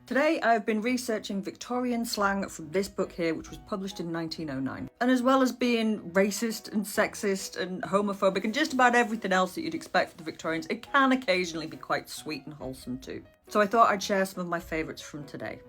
Today I've been researching Victorian slang from this book here, which was published in 1909. And as well as being racist and sexist and homophobic and just about everything else that you'd expect from the Victorians, it can occasionally be quite sweet and wholesome too. So I thought I'd share some of my favourites from today.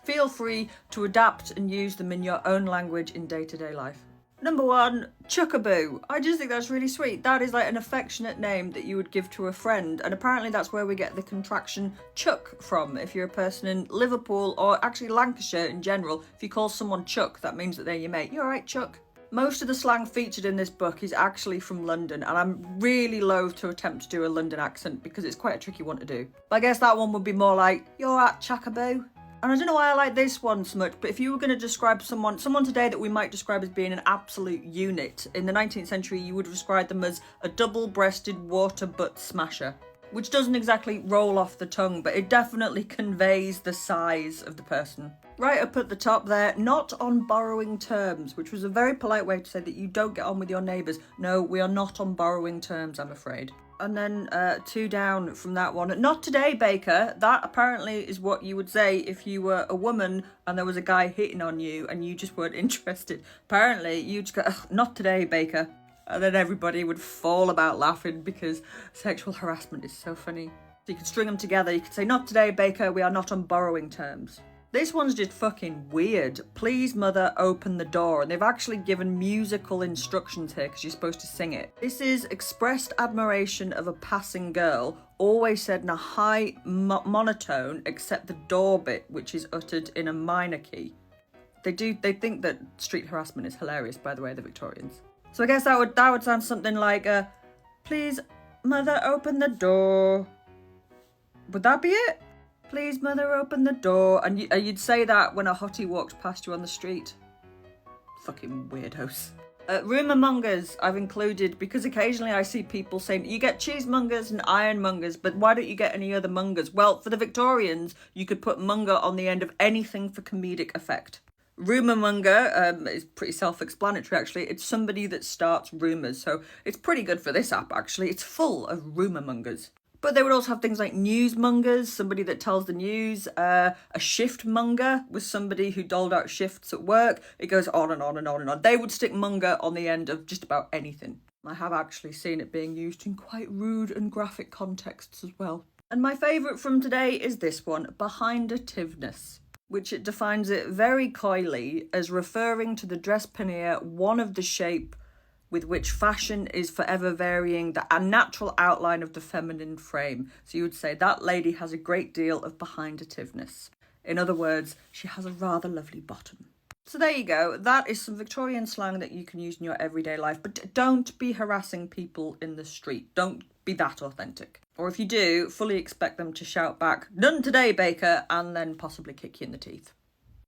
Feel free to adapt and use them in your own language in day-to-day life. Number 1, chuckaboo. I just think that's really sweet. That is like an affectionate name that you would give to a friend, and apparently that's where we get the contraction chuck from. If you're a person in Liverpool, or actually Lancashire in general, if you call someone Chuck, that means that they're your mate. You alright, Chuck? Most of the slang featured in this book is actually from London, and I'm really loath to attempt to do a London accent because it's quite a tricky one to do. But I guess that one would be more like, you alright, chuckaboo? And I don't know why I like this one so much, but if you were going to describe someone today that we might describe as being an absolute unit, in the 19th century you would describe them as a double-breasted water butt smasher. Which doesn't exactly roll off the tongue, but it definitely conveys the size of the person. Right up at the top there, not on borrowing terms, which was a very polite way to say that you don't get on with your neighbours. No, we are not on borrowing terms, I'm afraid. And then 2 down from that one. Not today, Baker. That apparently is what you would say if you were a woman and there was a guy hitting on you and you just weren't interested. Apparently, you'd just go, not today, Baker. And then everybody would fall about laughing because sexual harassment is so funny. So you could string them together. You could say, not today, Baker. We are not on borrowing terms. This one's just fucking weird. Please, mother, open the door. And they've actually given musical instructions here because you're supposed to sing it. This is expressed admiration of a passing girl, always said in a high monotone, except the door bit, which is uttered in a minor key. They think that street harassment is hilarious, by the way, the Victorians. So I guess that would sound something like, please, mother, open the door. Would that be it? Please, mother, open the door. And you'd say that when a hottie walks past you on the street. Fucking weirdos. Rumourmongers I've included because occasionally I see people saying, you get cheesemongers and ironmongers, but why don't you get any other mongers? Well, for the Victorians, you could put monger on the end of anything for comedic effect. Rumourmonger is pretty self-explanatory, actually. It's somebody that starts rumours, so it's pretty good for this app, actually. It's full of rumourmongers. But they would also have things like newsmongers, somebody that tells the news. A shiftmonger was somebody who doled out shifts at work. It goes on and on and on and on. They would stick monger on the end of just about anything. I have actually seen it being used in quite rude and graphic contexts as well. And my favourite from today is this one, behind-ativeness, which it defines it very coyly as referring to the dress pannier, one of the shape with which fashion is forever varying the unnatural outline of the feminine frame. So you would say that lady has a great deal of behind-ativeness. In other words, she has a rather lovely bottom. So there you go. That is some Victorian slang that you can use in your everyday life, but don't be harassing people in the street. Don't be that authentic. Or if you do, fully expect them to shout back, "None today, Baker," and then possibly kick you in the teeth.